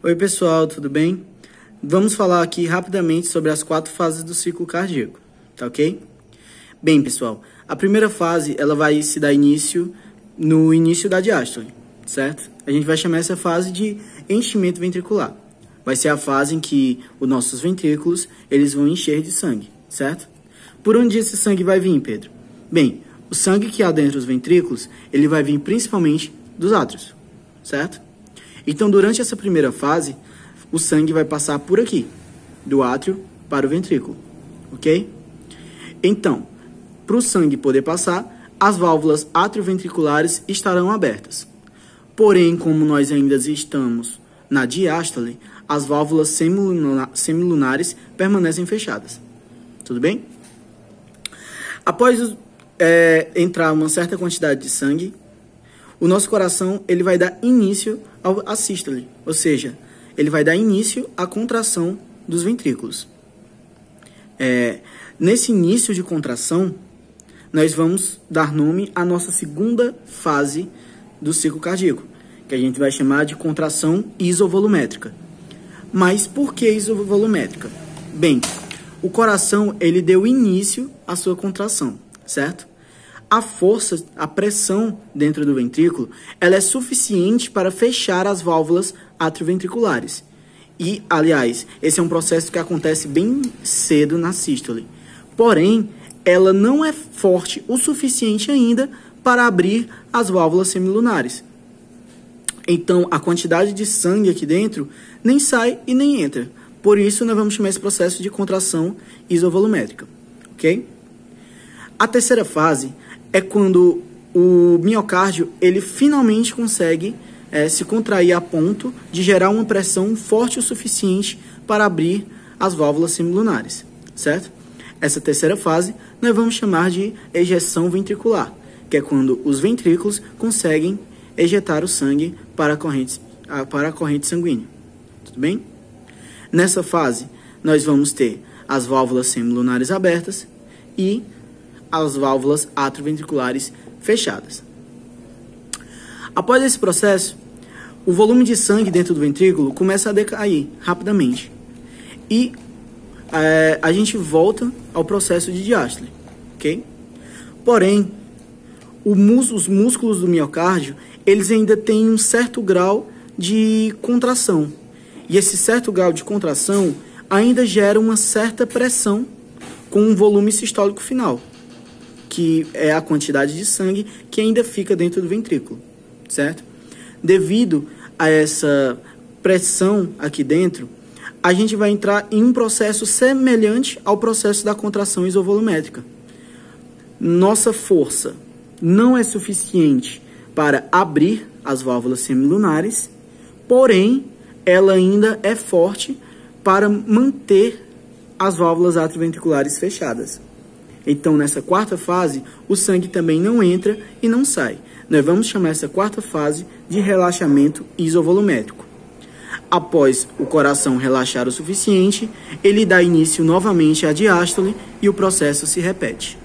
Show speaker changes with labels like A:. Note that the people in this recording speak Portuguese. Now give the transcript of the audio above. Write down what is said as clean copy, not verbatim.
A: Oi pessoal, tudo bem? Vamos falar aqui rapidamente sobre as 4 fases do ciclo cardíaco, tá ok? Bem pessoal, a primeira fase ela vai se dar início no início da diástole, certo? A gente vai chamar essa fase de enchimento ventricular. Vai ser a fase em que os nossos ventrículos eles vão encher de sangue, certo? Por onde esse sangue vai vir, Pedro? Bem, o sangue que há dentro dos ventrículos ele vai vir principalmente dos átrios, certo? Então, durante essa primeira fase, o sangue vai passar por aqui, do átrio para o ventrículo, ok? Então, para o sangue poder passar, as válvulas atrioventriculares estarão abertas. Porém, como nós ainda estamos na diástole, as válvulas semilunares permanecem fechadas. Tudo bem? Após entrar uma certa quantidade de sangue, o nosso coração ele vai dar início à sístole, ou seja, ele vai dar início à contração dos ventrículos. Nesse início de contração, nós vamos dar nome à nossa segunda fase do ciclo cardíaco, que a gente vai chamar de contração isovolumétrica. Mas por que isovolumétrica? Bem, o coração ele deu início à sua contração, certo? A força, a pressão dentro do ventrículo, ela é suficiente para fechar as válvulas atrioventriculares. E, aliás, esse é um processo que acontece bem cedo na sístole. Porém, ela não é forte o suficiente ainda para abrir as válvulas semilunares. Então, a quantidade de sangue aqui dentro nem sai e nem entra. Por isso, nós vamos chamar esse processo de contração isovolumétrica, ok? A terceira fase é quando o miocárdio ele finalmente consegue se contrair a ponto de gerar uma pressão forte o suficiente para abrir as válvulas semilunares, certo? Essa terceira fase nós vamos chamar de ejeção ventricular, que é quando os ventrículos conseguem ejetar o sangue para a corrente sanguínea. Tudo bem? Nessa fase, nós vamos ter as válvulas semilunares abertas e as válvulas atrioventriculares fechadas. Após esse processo, o volume de sangue dentro do ventrículo começa a decair rapidamente. E a gente volta ao processo de diástole, ok? Porém, os músculos do miocárdio, eles ainda têm um certo grau de contração. E esse certo grau de contração ainda gera uma certa pressão com um volume sistólico final, que é a quantidade de sangue que ainda fica dentro do ventrículo, certo? Devido a essa pressão aqui dentro, a gente vai entrar em um processo semelhante ao processo da contração isovolumétrica. Nossa força não é suficiente para abrir as válvulas semilunares, porém, ela ainda é forte para manter as válvulas atrioventriculares fechadas. Então, nessa quarta fase, o sangue também não entra e não sai. Nós vamos chamar essa quarta fase de relaxamento isovolumétrico. Após o coração relaxar o suficiente, ele dá início novamente à diástole e o processo se repete.